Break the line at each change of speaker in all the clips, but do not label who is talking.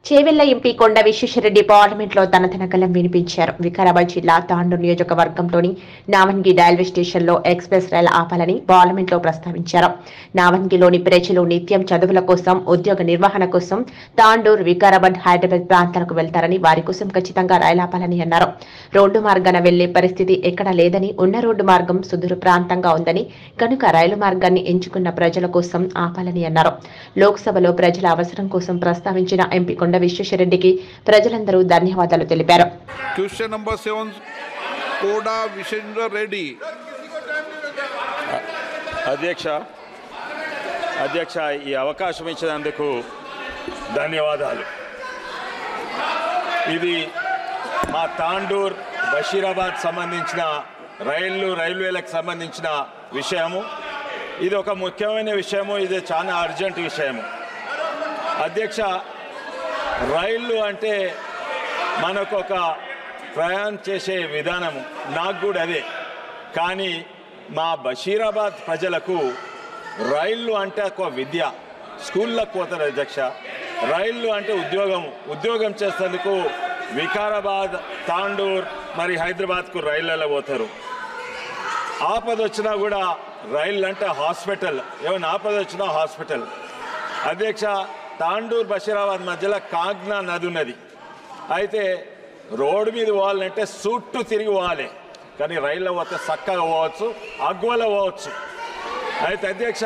Chevella MP కొండ విశ్వేశ్వరరెడ్డి పార్లమెంట్లో తన గలం వినిపించారు. వికారాబాద్ జిల్లా తాండూరు నియోజకవర్గంలోని నావన్గి రైల్వే స్టేషన్లో ఎక్స్ప్రెస్ రైలు ఆపాలని పార్లమెంట్లో ప్రస్తావించారు. నావన్గిలోని ప్రజలు నిత్యం చదువుల కోసం, ఉద్యోగ నిర్వహణ కోసం తాండూరు, వికారాబాద్, హైదరాబాద్ ప్రాంతాలకు వెళ్తారని, వారి కోసం ఖచ్చితంగా రైలు ఆపాలని అన్నారు. రోడ్డు మార్గాన వెళ్లే పరిస్థితి ఎక్కడా లేదని, ఉన్న రోడ్డు మార్గం సుదూర ప్రాంతంగా ఉందని, కనుక రైలు మార్గాన్ని ఎంచుకున్న ప్రజల కోసం ఆపాలని అన్నారు. లోక్సభలో ప్రజల అవసరం కోసం ప్రస్తావించిన ఎంపీ కొండ విశ్వేశ్వరరెడ్డికి ప్రజలందరూ ధన్యవాదాలు తెలిపారు.
క్వశ్చన్ నంబర్ 7 కోడా విశ్వేశ్వర రెడ్డి.
అధ్యక్ష ఈ అవకాశం ఇచ్చినందుకు ధన్యవాదాలు. ఇది మా తాండూర్ బషీరాబాద్ సంబంధించిన రైల్వేలకు సంబంధించిన విషయము. ఇది ఒక ముఖ్యమైన విషయము. ఇది చాలా అర్జెంట్ విషయము. అధ్యక్ష, రైళ్ళు అంటే మనకు ఒక ప్రయాణం చేసే విధానము, నాకు కూడా అదే. కానీ మా బషీరాబాద్ ప్రజలకు రైళ్ళు అంటే ఒక విద్య, స్కూళ్ళకు పోతారు అధ్యక్ష. రైళ్ళు అంటే ఉద్యోగం చేసేందుకు వికారాబాద్, తాండూర్ మరి హైదరాబాద్కు రైళ్ళలో పోతారు. ఆపద వచ్చినా కూడా రైళ్ళు అంటే హాస్పిటల్, ఏమైనా ఆపద వచ్చినా హాస్పిటల్. అధ్యక్ష, తాండూర్ బషీరాబాద్ మధ్యలో కాగ్నా నది ఉన్నది. అయితే రోడ్డు మీద పోవాలంటే చుట్టూ తిరిగి పోవాలి, కానీ రైల్లో పోతే చక్కగా పోవచ్చు, అగ్వలో పోవచ్చు. అయితే అధ్యక్ష,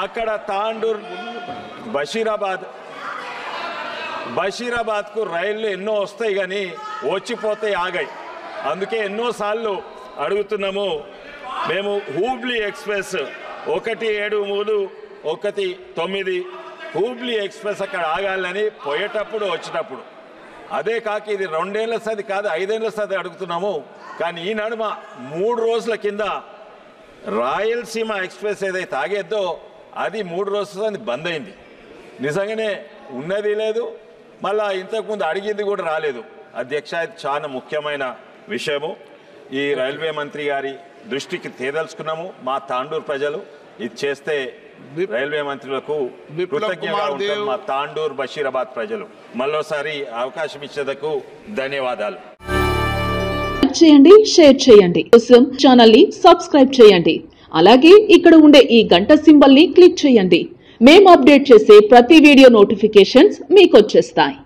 అక్కడ తాండూర్ బషీరాబాద్కు రైళ్ళు ఎన్నో వస్తాయి, కానీ వచ్చిపోతాయి, ఆగాయి. అందుకే ఎన్నోసార్లు అడుగుతున్నాము మేము. హూబ్లీ ఎక్స్ప్రెస్ 173, 19 హూబ్లీ ఎక్స్ప్రెస్ అక్కడ ఆగాలని పోయేటప్పుడు వచ్చేటప్పుడు. అదే కాక ఇది 2 ఏళ్ల సది కాదు, 5 ఏళ్ల సది అడుగుతున్నాము. కానీ ఈ నడుమ 3 రోజుల కింద రాయలసీమ ఎక్స్ప్రెస్ ఏదైతే ఆగేద్దో అది 3 రోజుల బంద్ అయింది. నిజంగానే ఉన్నది లేదు, మళ్ళా ఇంతకుముందు అడిగింది కూడా రాలేదు. అధ్యక్ష, ఇది చాలా ముఖ్యమైన విషయము. ఈ రైల్వే మంత్రి గారి దృష్టికి తేదలుచుకున్నాము. మా తాండూరు ప్రజలు ఇది చేస్తే రైల్వే మంత్రులకు కృతజ్ఞతగా ఉంటారు. మా తాండూరు బషీరాబాద్ ప్రజలు మరోసారి అవకాశం ఇచ్చేందుకు ధన్యవాదాలు.
చేయండి, షేర్ చేయండి, ఛానల్ ని సబ్స్క్రైబ్ చేయండి. అలాగే ఇక్కడ ఉండే ఈ గంట సింబల్ ని క్లిక్ చేయండి. మేము అప్డేట్ చేసే ప్రతి వీడియో నోటిఫికేషన్స్ మీకు వచ్చేస్తాయి.